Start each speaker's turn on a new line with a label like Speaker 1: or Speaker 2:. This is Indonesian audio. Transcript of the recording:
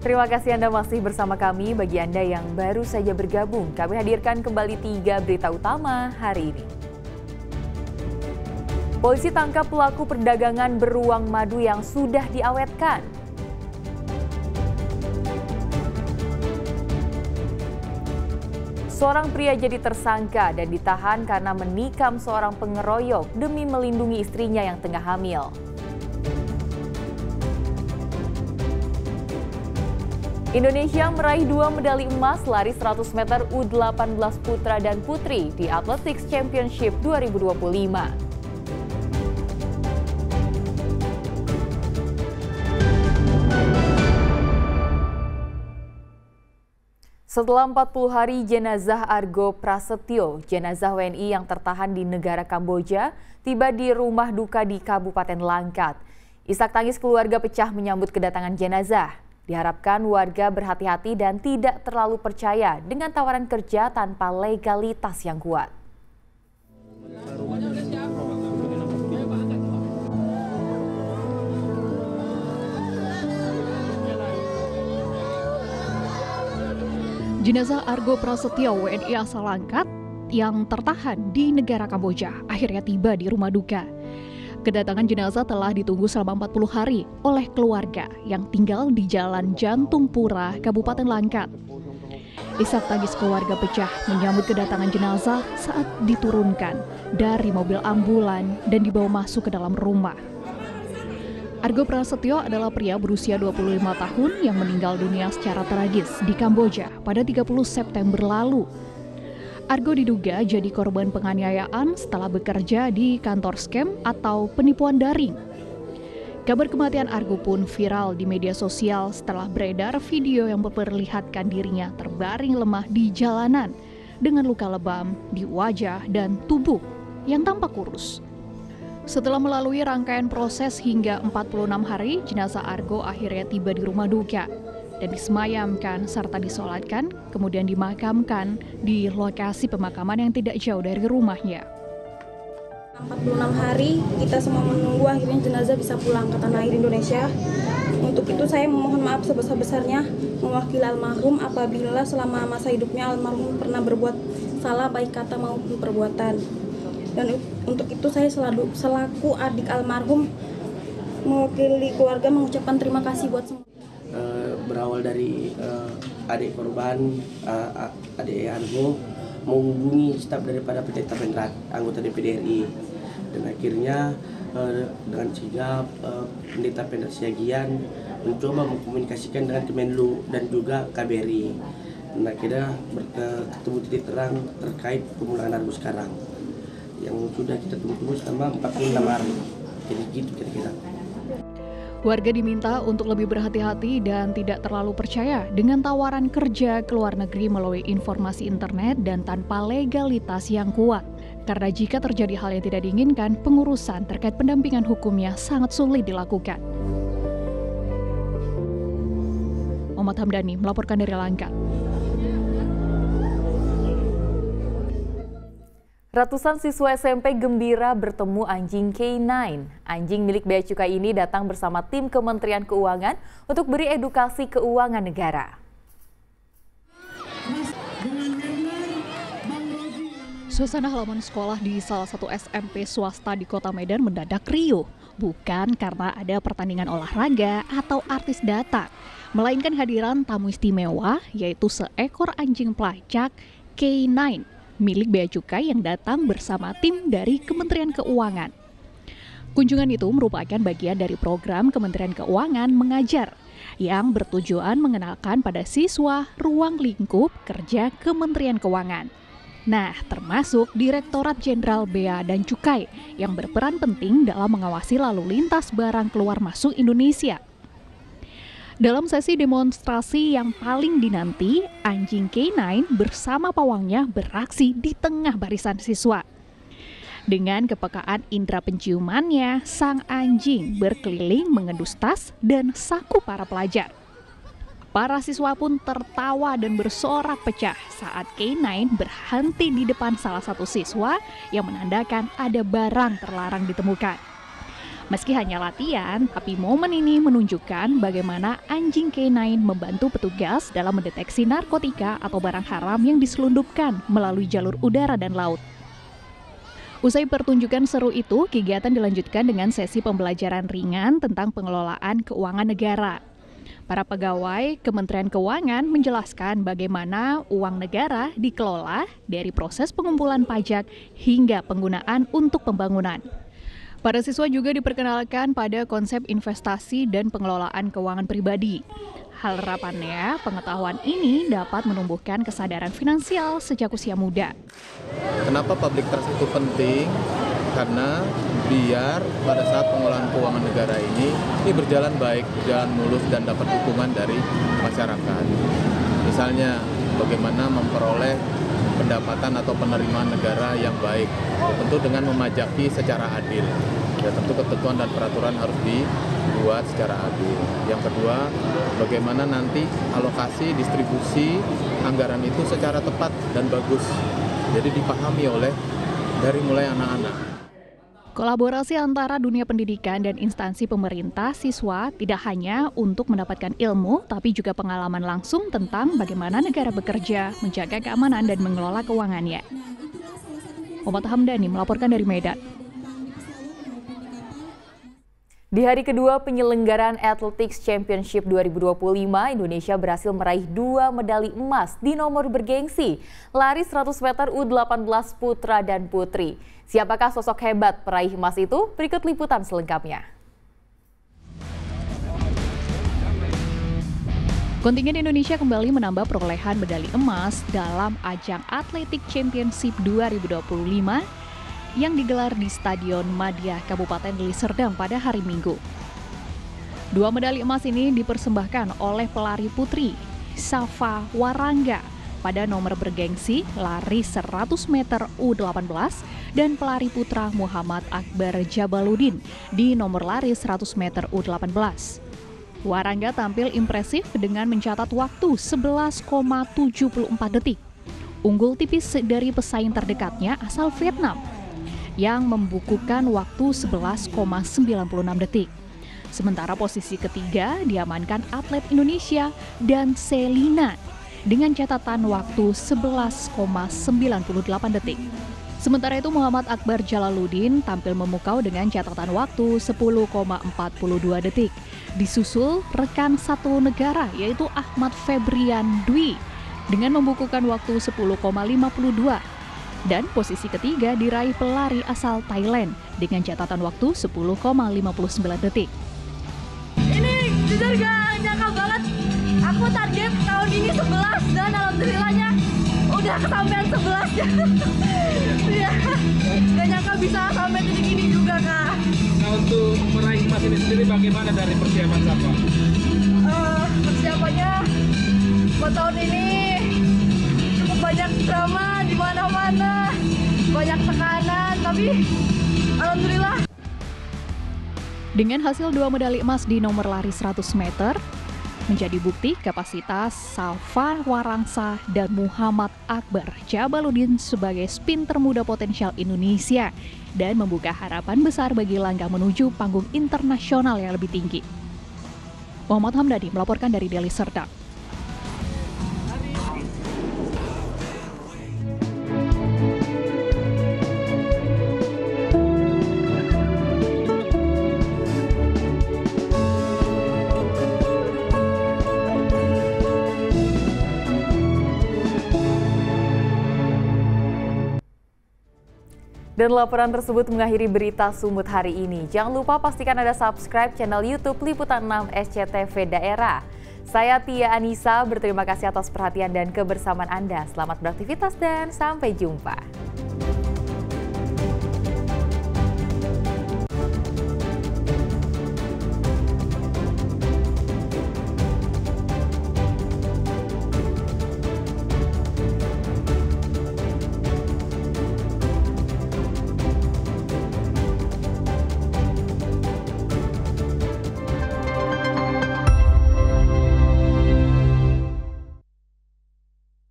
Speaker 1: Terima kasih Anda masih bersama kami. Bagi Anda yang baru saja bergabung, kami hadirkan kembali 3 berita utama hari ini. Polisi tangkap pelaku perdagangan beruang madu yang sudah diawetkan. Seorang pria jadi tersangka dan ditahan karena menikam seorang pengeroyok demi melindungi istrinya yang tengah hamil. Indonesia meraih 2 medali emas lari 100 meter U18 putra dan putri di Athletics Championship 2025. Setelah 40 hari jenazah Argo Prasetyo, jenazah WNI yang tertahan di negara Kamboja, tiba di rumah duka di Kabupaten Langkat. Isak tangis keluarga pecah menyambut kedatangan jenazah. Diharapkan warga berhati-hati dan tidak terlalu percaya dengan tawaran kerja tanpa legalitas yang kuat.
Speaker 2: Jenazah Argo Prasetyo WNI asal Langkat yang tertahan di negara Kamboja akhirnya tiba di rumah duka. Kedatangan jenazah telah ditunggu selama 40 hari oleh keluarga yang tinggal di Jalan Jantung Pura, Kabupaten Langkat. Isak tangis keluarga pecah menyambut kedatangan jenazah saat diturunkan dari mobil ambulan dan dibawa masuk ke dalam rumah. Argo Prasetyo adalah pria berusia 25 tahun yang meninggal dunia secara tragis di Kamboja pada 30 September lalu. Argo diduga jadi korban penganiayaan setelah bekerja di kantor scam atau penipuan daring. Kabar kematian Argo pun viral di media sosial setelah beredar video yang memperlihatkan dirinya terbaring lemah di jalanan dengan luka lebam di wajah dan tubuh yang tampak kurus. Setelah melalui rangkaian proses hingga 46 hari, jenazah Argo akhirnya tiba di rumah duka dan disemayamkan serta disolatkan, kemudian dimakamkan di lokasi pemakaman yang tidak jauh dari rumahnya.
Speaker 3: 46 hari kita semua menunggu akhirnya jenazah bisa pulang ke tanah air Indonesia. Untuk itu saya memohon maaf sebesar-besarnya mewakili almarhum apabila selama masa hidupnya almarhum pernah berbuat salah baik kata maupun perbuatan. Dan untuk itu saya selaku adik almarhum mewakili keluarga mengucapkan terima kasih buat semua.
Speaker 4: Berawal dari adik korban, adik Argo menghubungi staf daripada PT Tapendrat, anggota DPD RI, dan akhirnya dengan sigap Pendeta Tapendrat Siagian mencoba mengkomunikasikan dengan Kemenlu dan juga KBRI, dan akhirnya ketemu titik terang terkait pemulangan Argo sekarang yang sudah kita tunggu selama 46 hari. Jadi gitu kira-kira.
Speaker 2: Warga diminta untuk lebih berhati-hati dan tidak terlalu percaya dengan tawaran kerja ke luar negeri melalui informasi internet dan tanpa legalitas yang kuat. Karena jika terjadi hal yang tidak diinginkan, pengurusan terkait pendampingan hukumnya sangat sulit dilakukan. Muhammad Hamdani melaporkan dari Langkat.
Speaker 1: Ratusan siswa SMP gembira bertemu anjing K9. Anjing milik Bea Cukai ini datang bersama tim Kementerian Keuangan untuk beri edukasi keuangan negara.
Speaker 2: Suasana halaman sekolah di salah satu SMP swasta di Kota Medan mendadak riuh. Bukan karena ada pertandingan olahraga atau artis datang, melainkan hadiran tamu istimewa yaitu seekor anjing pelacak K9 milik Bea Cukai yang datang bersama tim dari Kementerian Keuangan. Kunjungan itu merupakan bagian dari program Kementerian Keuangan Mengajar yang bertujuan mengenalkan pada siswa ruang lingkup kerja Kementerian Keuangan. Nah, termasuk Direktorat Jenderal Bea dan Cukai yang berperan penting dalam mengawasi lalu lintas barang keluar masuk Indonesia. Dalam sesi demonstrasi yang paling dinanti, anjing K9 bersama pawangnya beraksi di tengah barisan siswa. Dengan kepekaan indera penciumannya, sang anjing berkeliling mengendus tas dan saku para pelajar. Para siswa pun tertawa dan bersorak pecah saat K9 berhenti di depan salah satu siswa yang menandakan ada barang terlarang ditemukan. Meski hanya latihan, tapi momen ini menunjukkan bagaimana anjing K9 membantu petugas dalam mendeteksi narkotika atau barang haram yang diselundupkan melalui jalur udara dan laut. Usai pertunjukan seru itu, kegiatan dilanjutkan dengan sesi pembelajaran ringan tentang pengelolaan keuangan negara. Para pegawai Kementerian Keuangan menjelaskan bagaimana uang negara dikelola dari proses pengumpulan pajak hingga penggunaan untuk pembangunan. Para siswa juga diperkenalkan pada konsep investasi dan pengelolaan keuangan pribadi. Harapannya, pengetahuan ini dapat menumbuhkan kesadaran finansial sejak usia muda.
Speaker 5: Kenapa public trust itu penting? Karena biar pada saat pengolahan keuangan negara ini berjalan baik, berjalan mulus dan dapat dukungan dari masyarakat. Misalnya, bagaimana memperoleh pendapatan atau penerimaan negara yang baik, tentu dengan memajaki secara adil. Ya, tentu ketentuan dan peraturan harus dibuat secara adil. Yang kedua, bagaimana nanti alokasi distribusi anggaran itu secara tepat dan bagus. Jadi dipahami oleh dari mulai anak-anak.
Speaker 2: Kolaborasi antara dunia pendidikan dan instansi pemerintah siswa tidak hanya untuk mendapatkan ilmu, tapi juga pengalaman langsung tentang bagaimana negara bekerja, menjaga keamanan dan mengelola keuangannya. Muhammad Hamdani melaporkan dari Medan.
Speaker 1: Di hari kedua penyelenggaraan Athletics Championship 2025, Indonesia berhasil meraih 2 medali emas di nomor bergengsi, lari 100 meter U18 putra dan putri. Siapakah sosok hebat peraih emas itu? Berikut liputan selengkapnya.
Speaker 2: Kontingen Indonesia kembali menambah perolehan medali emas dalam ajang Athletics Championship 2025 yang digelar di Stadion Madia, Kabupaten Deli Serdang pada hari Minggu. 2 medali emas ini dipersembahkan oleh pelari putri Safa Warangga pada nomor bergengsi lari 100 meter U18 dan pelari putra Muhammad Akbar Jabaludin di nomor lari 100 meter U18. Warangga tampil impresif dengan mencatat waktu 11,74 detik. Unggul tipis dari pesaing terdekatnya asal Vietnam yang membukukan waktu 11,96 detik. Sementara posisi ketiga diamankan atlet Indonesia dan Selina dengan catatan waktu 11,98 detik. Sementara itu Muhammad Akbar Jalaludin tampil memukau dengan catatan waktu 10,42 detik. Disusul rekan satu negara yaitu Ahmad Febrian Dwi dengan membukukan waktu 10,52. Dan posisi ketiga diraih pelari asal Thailand dengan catatan waktu 10,59 detik.
Speaker 6: Ini jujur gak nyangka banget. Aku target tahun ini 11 dan alhamdulillahnya udah kesampean 11 ya. Iya. Gak nyangka bisa sampai titik ini juga, Kak.
Speaker 7: Nah, untuk meraih emas ini sendiri bagaimana dari persiapan Safa?
Speaker 6: Persiapannya buat tahun ini cukup banyak drama di mana-mana, banyak tekanan, tapi alhamdulillah.
Speaker 2: Dengan hasil 2 medali emas di nomor lari 100 meter, menjadi bukti kapasitas Safa Warangsa dan Muhammad Akbar Jabaludin sebagai sprinter muda potensial Indonesia dan membuka harapan besar bagi langkah menuju panggung internasional yang lebih tinggi. Muhammad Hamdani melaporkan dari Deli Serdang.
Speaker 1: Dan laporan tersebut mengakhiri berita Sumut hari ini. Jangan lupa pastikan Anda subscribe channel YouTube Liputan 6 SCTV Daerah. Saya Tia Anissa, berterima kasih atas perhatian dan kebersamaan Anda. Selamat beraktivitas dan sampai jumpa.